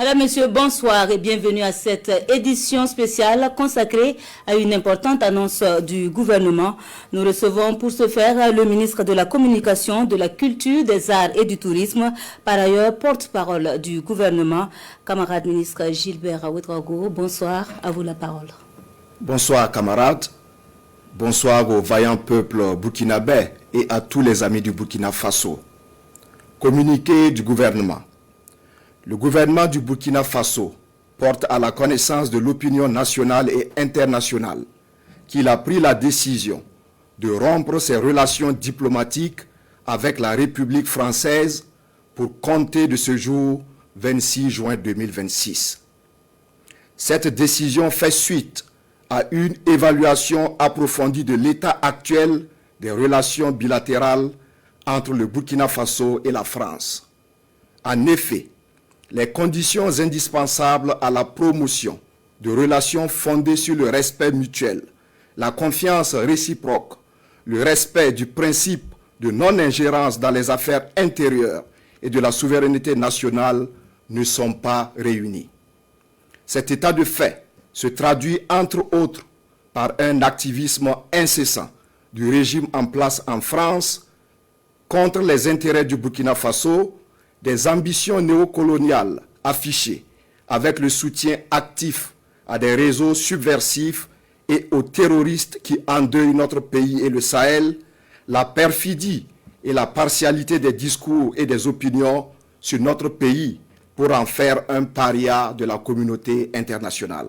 Madame, Monsieur, bonsoir et bienvenue à cette édition spéciale consacrée à une importante annonce du gouvernement. Nous recevons pour ce faire le ministre de la Communication, de la Culture, des Arts et du Tourisme, par ailleurs porte-parole du gouvernement. Camarade ministre Gilbert Ouedraogo, bonsoir, à vous la parole. Bonsoir camarades, bonsoir au vaillant peuple burkinabé et à tous les amis du Burkina Faso. Communiqué du gouvernement. Le gouvernement du Burkina Faso porte à la connaissance de l'opinion nationale et internationale qu'il a pris la décision de rompre ses relations diplomatiques avec la République française pour compter de ce jour 26 juin 2026. Cette décision fait suite à une évaluation approfondie de l'état actuel des relations bilatérales entre le Burkina Faso et la France. En effet, les conditions indispensables à la promotion de relations fondées sur le respect mutuel, la confiance réciproque, le respect du principe de non-ingérence dans les affaires intérieures et de la souveraineté nationale ne sont pas réunies. Cet état de fait se traduit entre autres par un activisme incessant du régime en place en France contre les intérêts du Burkina Faso, des ambitions néocoloniales affichées avec le soutien actif à des réseaux subversifs et aux terroristes qui endeuillent notre pays et le Sahel, la perfidie et la partialité des discours et des opinions sur notre pays pour en faire un paria de la communauté internationale.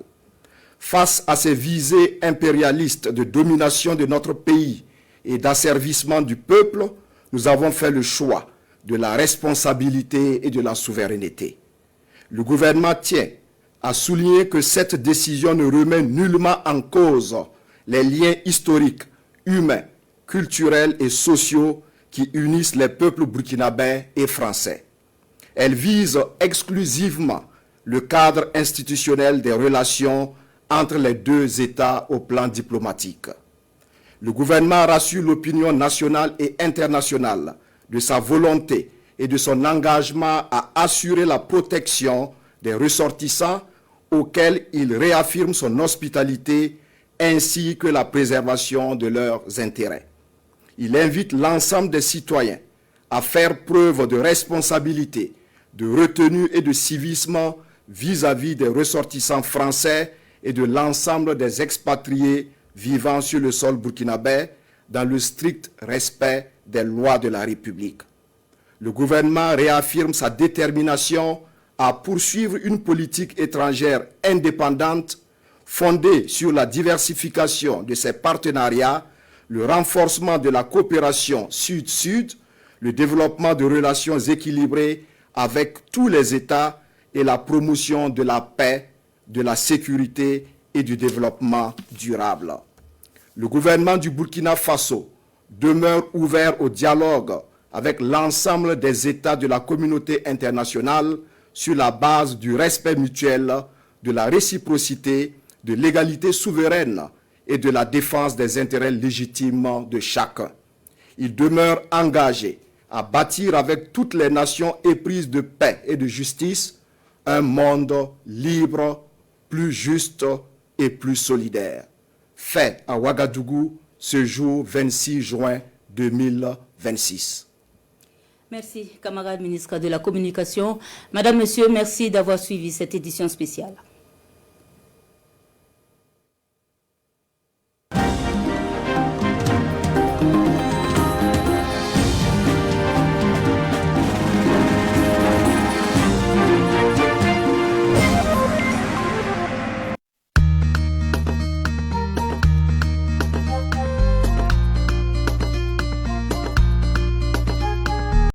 Face à ces visées impérialistes de domination de notre pays et d'asservissement du peuple, nous avons fait le choix de la responsabilité et de la souveraineté. Le gouvernement tient à souligner que cette décision ne remet nullement en cause les liens historiques, humains, culturels et sociaux qui unissent les peuples burkinabés et français. Elle vise exclusivement le cadre institutionnel des relations entre les deux États au plan diplomatique. Le gouvernement rassure l'opinion nationale et internationale de sa volonté et de son engagement à assurer la protection des ressortissants auxquels il réaffirme son hospitalité ainsi que la préservation de leurs intérêts. Il invite l'ensemble des citoyens à faire preuve de responsabilité, de retenue et de civisme vis-à-vis des ressortissants français et de l'ensemble des expatriés vivant sur le sol burkinabé dans le strict respect des lois de la République. Le gouvernement réaffirme sa détermination à poursuivre une politique étrangère indépendante fondée sur la diversification de ses partenariats, le renforcement de la coopération sud-sud, le développement de relations équilibrées avec tous les États et la promotion de la paix, de la sécurité et du développement durable. Le gouvernement du Burkina Faso demeure ouvert au dialogue avec l'ensemble des États de la communauté internationale sur la base du respect mutuel, de la réciprocité, de l'égalité souveraine et de la défense des intérêts légitimes de chacun. Il demeure engagé à bâtir avec toutes les nations éprises de paix et de justice un monde libre, plus juste et plus solidaire. Fait à Ouagadougou ce jour 26 juin 2026. Merci, camarade ministre de la Communication. Madame, Monsieur, merci d'avoir suivi cette édition spéciale.